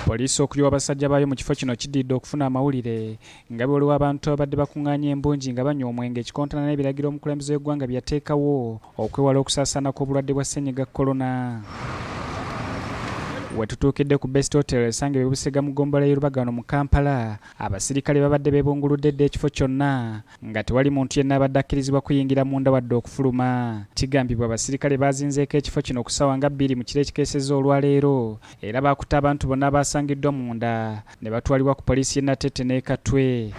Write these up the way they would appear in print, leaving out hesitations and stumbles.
Poliisi okuliwa abasajja baayo mu kifo kino kiddiridde okufuna amawulire nga waliwo abantu abadde bakuŋŋaanya embungi nga banywa omwenge ekikontana n'ebiragiro omukulembeze w'eggwanga bye yateekawo okwewala okusaasaana kw'obulwadde bwa ssennyiga korona. Wetutuukidde ku Best Hotel esangibwa Busega mu ggombolola y'Olubagano mu Kampala, abasirikale babadde beebunguludde dda ekifo kyonna nga tewali muntu yenna abadde akkirizibwa kuyingira munda wadde okufuluma. Kigambibwa abasirikale bazinzeeko ekifo kino ku ssaawa nga 2 mu kiro ekikeesezza olwaleero era baakutte abantu bonna abasangiddwa munda ne batwalibwa ku poliisi y'e Nateete ne Katwe.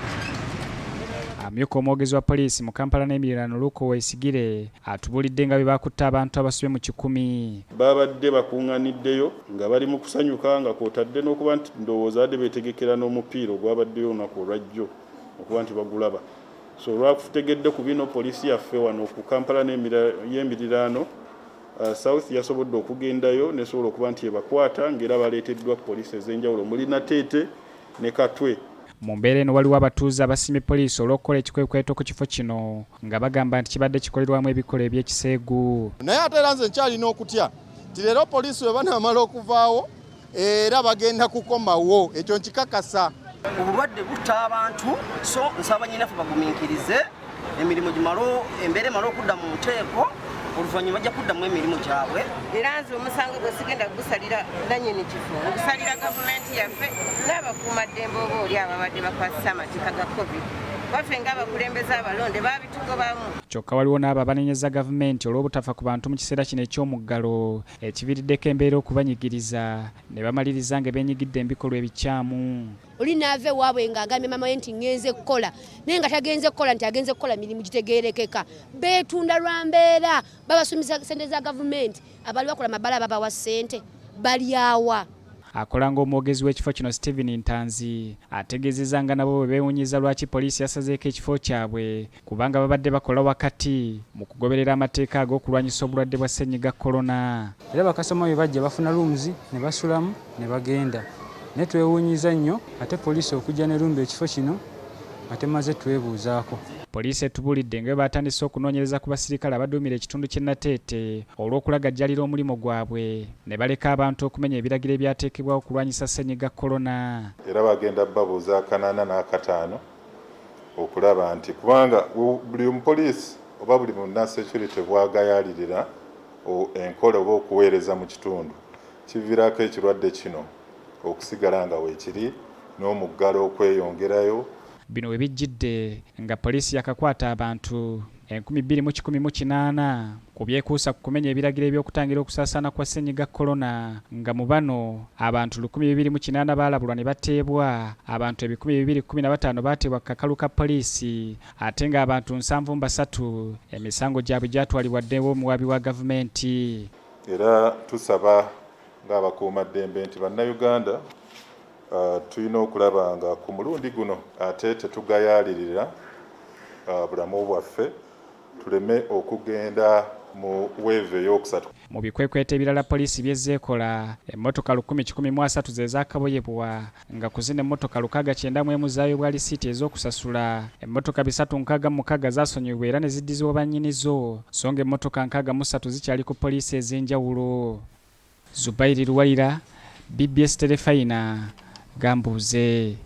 Amyuka Omwogezi wa poliisi mu Kampala n'emiriraano Luke Owoyesigyire atubuulidde nga bwe baakutte abantu abasobe mu 100. Babadde bakuŋŋaaniddeyo nga bali mu kusanyuka nga kw'otadde n'okuba nti ndowooza badde beetegekera n'omupiira ogwabaddeyo olunaku olwajjo okuba nti bagulaba. So olwakutegedde ku bino poliisi yaffe wano ku Kampala y'emiriraano South yasobodde okugendayo nesobola okuba nti ebakwata ng'era baleeteddwa poliisi ez'enjawulo omuli Nateete ne Katwe. Mu mbeera eno waliwo abatuuze abasiimye poliisi olw'okukola ebikwekweto ku kifo kino nga bagamba nti kibadde kikolerwamu ebikolwa eby'ekiseegu. Naye ate era nze nkyalina okutya nti leero poliisi bwe banaamala okuvaawo era bagenda kukomawo, ekyo nkikakasa. Obulwadde butta abantu, so nsaba banyinaffe bagumiikirize emirimu gimalo embeera emala okudda mu nteeko oluvannyuma bajja kuddamu emirimu gyabwe. Era nze omusango gwe sigenda gusalira nannyini kifo, gusalira gavumenti yaffe n'abakuumaddembe oba oli ababadde bakwasisa amateeka ga COVID. Baffe ng'abakulembeze abalonde baabitugobamu. Kyokka waliwo n'abo abanenyeza gavumenti olw'obutafa ku bantu mu kiseera kino eky'omuggalo ekiviiriddeko embeera okubanyigiriza ne bamaliriza nga beenyigidde ebikolwa ebikyamu. Oli naave waabwe ng'agambye mama we nti ngenze kukola naye nga tagenze kukola nti agenze kukola mirimu gitegeerekeka. Beetunda lwa mbeera, babasumiza ssente za gavumenti, abali bakola Bbaala babawa ssente balyawa. Akola ng'omwogezi w'ekifo kino Stephen Ntanzi ategeezezza nga nabo bwe beewunyiza lwaki poliisi yasazeeko ekifo kyabwe kubanga babadde bakola wakati mu kugoberera amateeka ag'okulwanyisa obulwadde bwa ssennyiga korona. Era bakasoma bwe bajja bafuna rooms ne basulamu ne bagenda. Naye twewuunyiza nnyo ate poliisi okujja ne lumba ekifo kino ate maze twebuuzaako. Poliisi etubuulidde nga baatandise okunoonyereza ku basirikale abaduumira ekitundu ky'e Nateete olw'okulagajjalira omulimu gwabwe ne baleka abantu okumenya ebiragiro ebyatekebwawo okulwanyisa ssennyiga korona. Era bagenda babuuza 4 n'akataano okulaba nti kubanga buli omupoliisi oba buli munnasecurity bwagayaalirira enkola oba okuweereza mu kitundu kiviirako ekirwadde kino okusigala nga weekiri n'omuggalo okweyongerayo. Bino we bijjidde nga poliisi yakakwata abantu 2118 ku byekuusa ku kumenya ebiragiro eby'okutangira okusaasaana kwa ssennyiga korona nga mu bano abantu 280 baalabulwa ne bateebwa, abantu 215 baateebwa ku kakalu ka poliisi ate ng'abantu 73 emisango gyabwe gyatwalibwa ddewo omuwaabi wa gavumenti. Era tusaba ng'abakuumaddembe nti bannayuganda tulina okulaba nga ku mulundi guno ate tetugayaalirira bulamu bwaffe tuleme okugenda mu weeve ey'okusatu. Mu bikwekweto ebirala poliisi byezzeekola emmotoka 113 ze zaakaboyebwa nga ku zino emmotoka 691 zaayobwa lisiiti ez'okusasula, emmotoka 366 zaasonyibwa era ne ziddizibwa bannyinizo so nga emmotoka 63 zikyali ku poliisi ez'enjawulo. Zubairi Luwalira, BBS Terefayina, Gambuze.